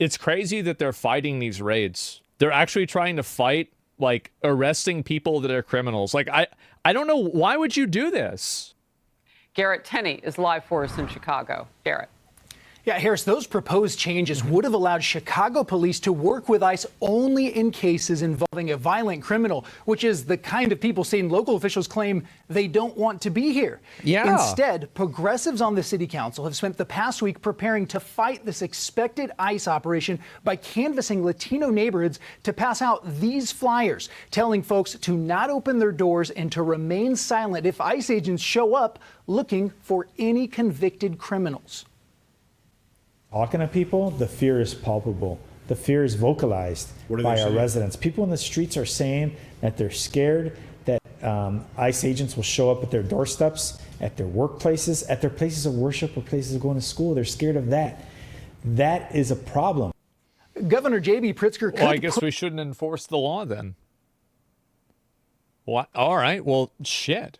It's crazy that they're fighting these raids. They're actually trying to fight, like, arresting people that are criminals. Like, I don't know. Why would you do this? Garrett Tenney is live for us in Chicago. Garrett. Yeah, Harris, those proposed changes would have allowed Chicago police to work with ICE only in cases involving a violent criminal, which is the kind of people state and local officials claim they don't want to be here. Yeah. Instead, progressives on the city council have spent the past week preparing to fight this expected ICE operation by canvassing Latino neighborhoods to pass out these flyers, telling folks to not open their doors and to remain silent if ICE agents show up looking for any convicted criminals. Talking to people, the fear is palpable. The fear is vocalized by our residents. People in the streets are saying that they're scared that ICE agents will show up at their doorsteps, at their workplaces, at their places of worship or places of going to school. They're scared of that. That is a problem. Governor J.B. Pritzker Well, I guess we shouldn't enforce the law then. What? All right. Well, shit.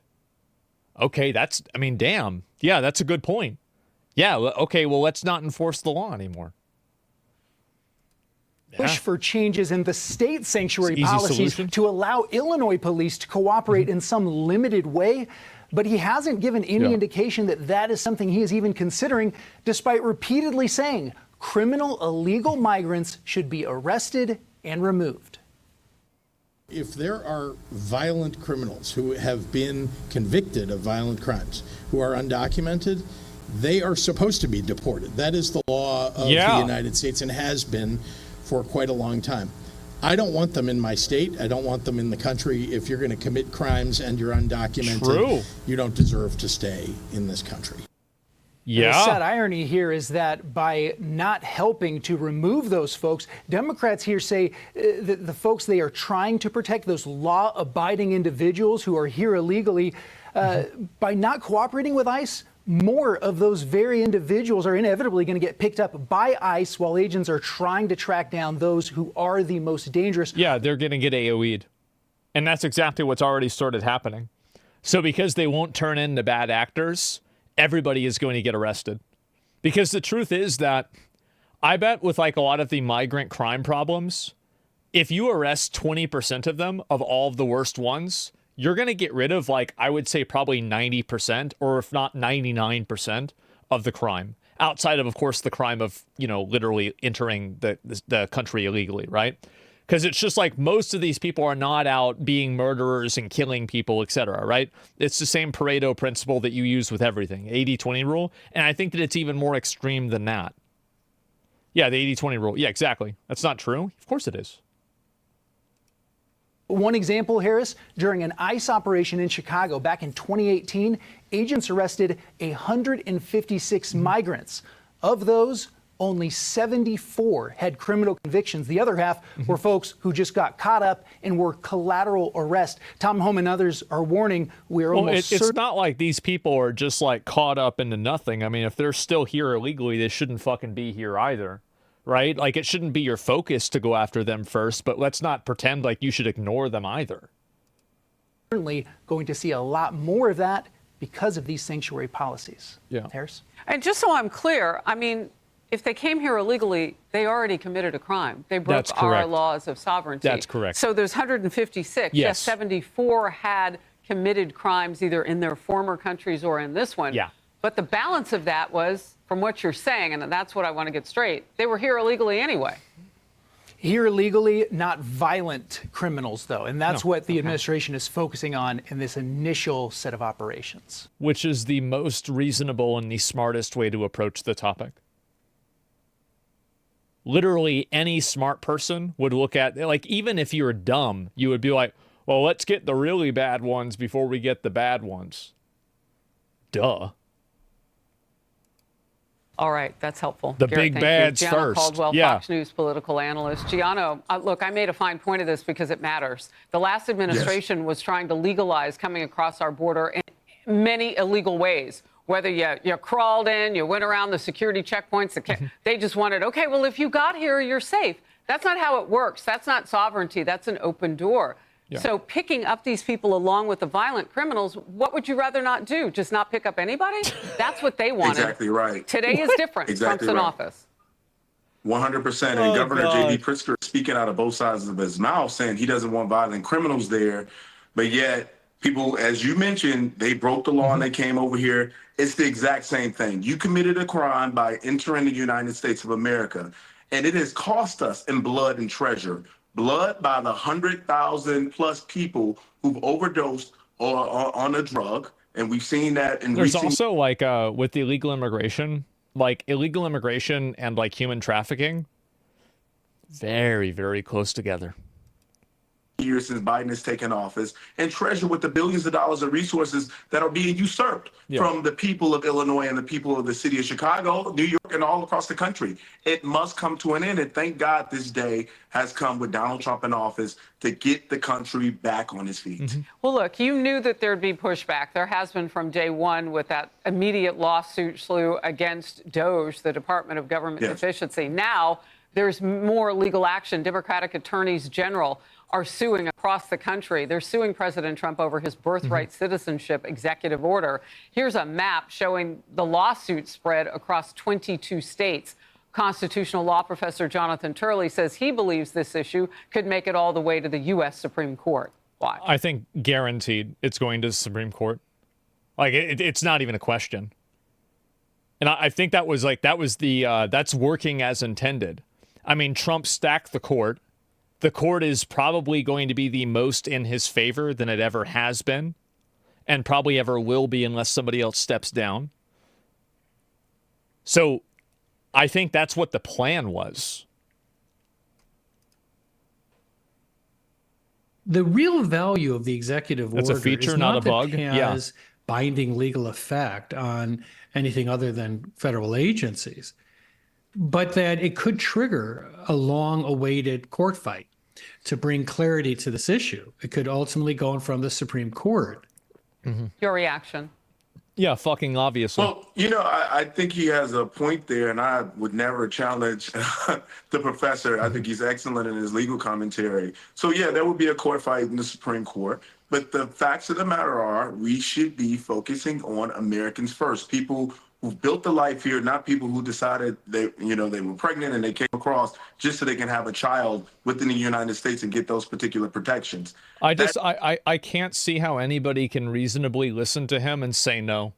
Okay, I mean, damn. Yeah, that's a good point. Yeah, okay, well, let's not enforce the law anymore. Push for changes in the state sanctuary policies solution to allow Illinois police to cooperate in some limited way. But he hasn't given any indication that that is something he is even considering, despite repeatedly saying criminal illegal migrants should be arrested and removed. If there are violent criminals who have been convicted of violent crimes, who are undocumented, they are supposed to be deported. That is the law of the United States and has been for quite a long time. I don't want them in my state. I don't want them in the country. If you're going to commit crimes and you're undocumented, you don't deserve to stay in this country. The sad irony here is that by not helping to remove those folks, Democrats here say that the folks they are trying to protect, those law-abiding individuals who are here illegally, by not cooperating with ICE, more of those very individuals are inevitably going to get picked up by ICE while agents are trying to track down those who are the most dangerous. Yeah, they're going to get AOE'd. And that's exactly what's already started happening. So because they won't turn into bad actors, everybody is going to get arrested. Because the truth is that I bet with like a lot of the migrant crime problems, if you arrest 20% of them, of all of the worst ones, you're going to get rid of, like, I would say probably 90%, or if not 99% of the crime. Outside of course, the crime of, you know, literally entering the country illegally, right? Because it's just like most of these people are not out being murderers and killing people, etc., right? It's the same Pareto principle that you use with everything, 80-20 rule. And I think that it's even more extreme than that. Yeah, the 80-20 rule. Yeah, exactly. That's not true. Of course it is. One example, Harris, during an ICE operation in Chicago back in 2018, agents arrested 156 migrants. Of those, only 74 had criminal convictions. The other half were folks who just got caught up and were collateral arrest. Tom Home and others are warning we're almost it's not like these people are just like caught up into nothing. I mean, if they're still here illegally, they shouldn't fucking be here either. Right? Like, it shouldn't be your focus to go after them first, but let's not pretend like you should ignore them either. Certainly going to see a lot more of that because of these sanctuary policies. Yeah. Harris? And just so I'm clear, I mean, if they came here illegally, they already committed a crime. They broke our laws of sovereignty. That's correct. So there's 156. Yes, 74 had committed crimes either in their former countries or in this one. Yeah. But the balance of that was, from what you're saying, and that's what I want to get straight, they were here illegally anyway. Here illegally, not violent criminals, though. And that's what the administration is focusing on in this initial set of operations. Which is the most reasonable and the smartest way to approach the topic. Literally any smart person would look at, like, even if you're dumb, you would be like, well, let's get the really bad ones before we get the bad ones. Duh. All right, that's helpful. The Garrett, big bads Gianna first. Caldwell, Fox News political analyst. Gianno, look, I made a fine point of this because it matters. The last administration was trying to legalize coming across our border in many illegal ways. Whether you crawled in, you went around the security checkpoints, they just wanted, okay, well, if you got here, you're safe. That's not how it works. That's not sovereignty. That's an open door. Yeah. So picking up these people along with the violent criminals, what would you rather not do? Just not pick up anybody? That's what they wanted. Exactly right. Today is different. Exactly Trump's in right. office. 100%. Oh, And Governor God. J.B. Pritzker speaking out of both sides of his mouth, saying he doesn't want violent criminals there. But yet, people, as you mentioned, they broke the law and they came over here. It's the exact same thing. You committed a crime by entering the United States of America, and it has cost us in blood and treasure. Blood by the 100,000 plus people who've overdosed on a drug. And we've seen that in There's recent also like with the illegal immigration and like human trafficking, very, very close together. years since Biden has taken office, and treasure with the billions of dollars of resources that are being usurped from the people of Illinois and the people of the city of Chicago, New York, and all across the country. It must come to an end, and thank God this day has come with Donald Trump in office to get the country back on its feet. Well, look, you knew that there'd be pushback. There has been from day one with that immediate lawsuit slew against DOJ, the Department of Government Efficiency. Now there's more legal action. Democratic attorneys general are suing across the country. They're suing President Trump over his birthright citizenship executive order. Here's a map showing the lawsuit spread across 22 states. Constitutional law professor Jonathan Turley says he believes this issue could make it all the way to the U.S. Supreme Court. Why? I think guaranteed it's going to the Supreme Court. Like it's not even a question. And I think that's working as intended. I mean, Trump stacked the court. The court is probably going to be the most in his favor than it ever has been, and probably ever will be unless somebody else steps down. So I think that's what the plan was. The real value of the executive order a feature, is not a that bug. it has binding legal effect on anything other than federal agencies, but that it could trigger a long-awaited court fight to bring clarity to this issue. It could ultimately go in front of the Supreme Court. Your reaction? Yeah, fucking obviously. Well, I think he has a point there, and I would never challenge the professor. I think he's excellent in his legal commentary. So, yeah, there would be a court fight in the Supreme Court. But the facts of the matter are we should be focusing on Americans first, people who've built a life here, not people who decided they were pregnant and they came across just so they can have a child within the United States and get those particular protections. I can't see how anybody can reasonably listen to him and say no.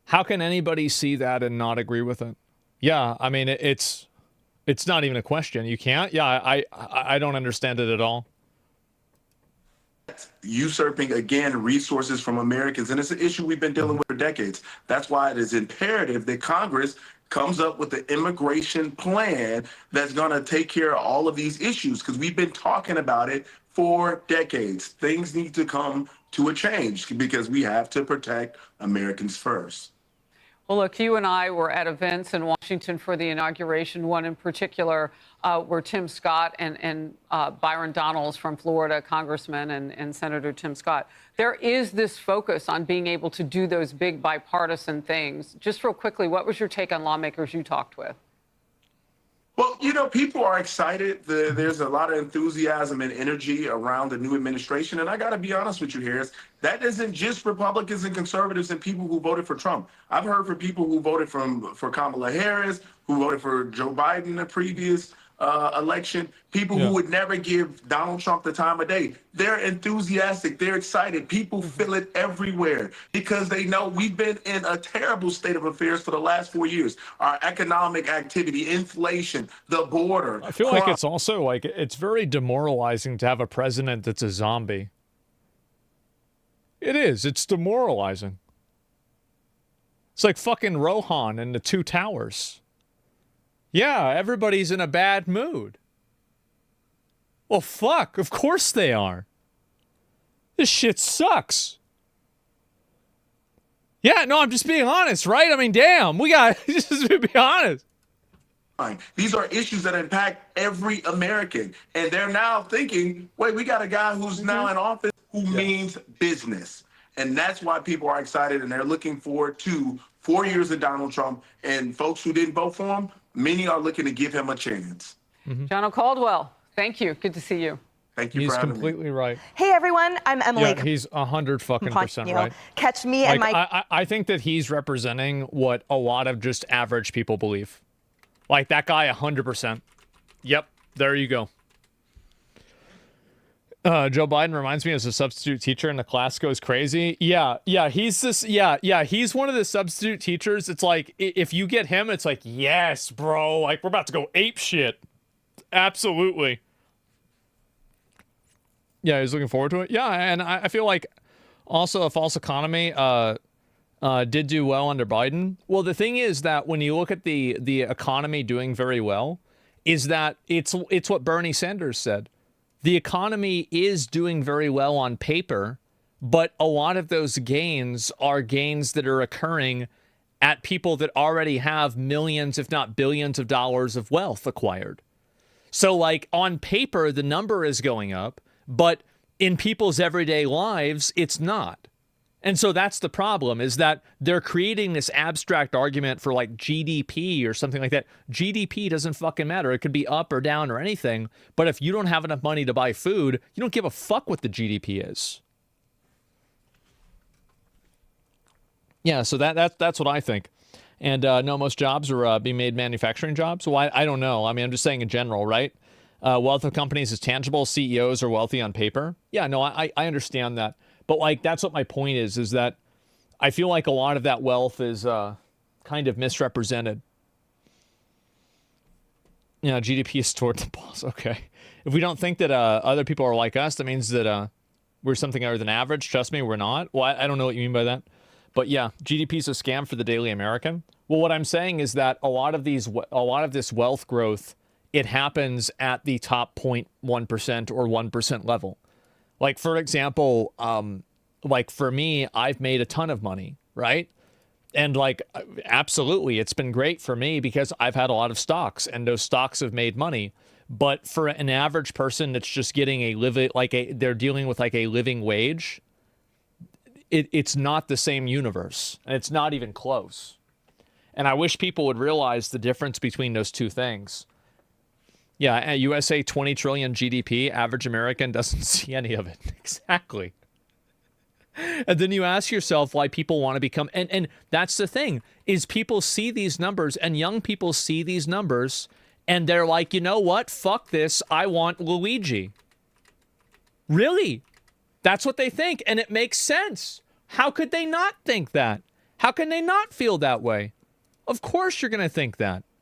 How can anybody see that and not agree with it? Yeah, I mean, it's not even a question. You can't? Yeah, I don't understand it at all. Usurping, again, resources from Americans. And it's an issue we've been dealing with for decades. That's why it is imperative that Congress comes up with an immigration plan that's going to take care of all of these issues, because we've been talking about it for decades. Things need to come to a change because we have to protect Americans first. Well, look, you and I were at events in Washington for the inauguration, one in particular where Tim Scott and Byron Donalds from Florida, Congressman and Senator Tim Scott. There is this focus on being able to do those big bipartisan things. Just real quickly, what was your take on lawmakers you talked with? Well, people are excited. There's a lot of enthusiasm and energy around the new administration. And I got to be honest with you, Harris, that isn't just Republicans and conservatives and people who voted for Trump. I've heard from people who voted for Kamala Harris, who voted for Joe Biden in the previous election, people who would never give Donald Trump the time of day. They're enthusiastic. They're excited. People feel it everywhere because they know we've been in a terrible state of affairs for the last 4 years. Our economic activity, inflation, the border. I feel like it's also it's very demoralizing to have a president that's a zombie. It is. It's demoralizing. It's like fucking Rohan in the Two Towers. Yeah, everybody's in a bad mood. Well, fuck, of course they are. This shit sucks. Yeah, no, I'm just being honest, right? I mean, damn, we got just to be honest. These are issues that impact every American. And they're now thinking, wait, we got a guy who's now in office who means business. And that's why people are excited and they're looking forward to 4 years of Donald Trump. And folks who didn't vote for him, many are looking to give him a chance. John Caldwell, thank you. Good to see you. Thank you He's for having me. completely right. Hey everyone, I'm Emily. Yeah, he's 100% right. Catch me and my. I think that he's representing what a lot of just average people believe. Like, that guy, 100%. Yep, there you go. Joe Biden reminds me as a substitute teacher and the class goes crazy. Yeah, he's this, he's one of the substitute teachers. It's like, if you get him, it's like, yes, bro, like, we're about to go ape shit. Absolutely. Yeah, he's looking forward to it. Yeah, and I feel like also a false economy did do well under Biden. Well, the thing is that when you look at the economy doing very well, is that it's what Bernie Sanders said. The economy is doing very well on paper, but a lot of those gains are gains that are occurring at people that already have millions, if not billions of dollars of wealth acquired. So, like, on paper, the number is going up, but in people's everyday lives, it's not. And so that's the problem, is that they're creating this abstract argument for like GDP or something like that. GDP doesn't fucking matter. It could be up or down or anything. But if you don't have enough money to buy food, you don't give a fuck what the GDP is. Yeah, so that's what I think. And no, most jobs are being made manufacturing jobs. Well, I don't know. I mean, I'm just saying in general, right? Wealth of companies is tangible. CEOs are wealthy on paper. Yeah, no, I understand that. But, like, that's what my point is that I feel like a lot of that wealth is kind of misrepresented. You know, GDP is toward the boss. Okay. If we don't think that other people are like us, that means that we're something other than average. Trust me, we're not. Well, I don't know what you mean by that. But, yeah, GDP is a scam for the daily American. Well, what I'm saying is that a lot of this wealth growth, it happens at the top 0.1% or 1% level. Like, for example, like for me, I've made a ton of money, right? And like, absolutely, it's been great for me because I've had a lot of stocks and those stocks have made money. But for an average person that's just getting they're dealing with like a living wage, it's not the same universe. And it's not even close. And I wish people would realize the difference between those two things. Yeah, at USA 20 trillion GDP, average American doesn't see any of it. Exactly. And then you ask yourself why people want to become, and that's the thing, is people see these numbers and young people see these numbers and they're like, you know what? Fuck this. I want Luigi. Really? That's what they think. And it makes sense. How could they not think that? How can they not feel that way? Of course you're going to think that.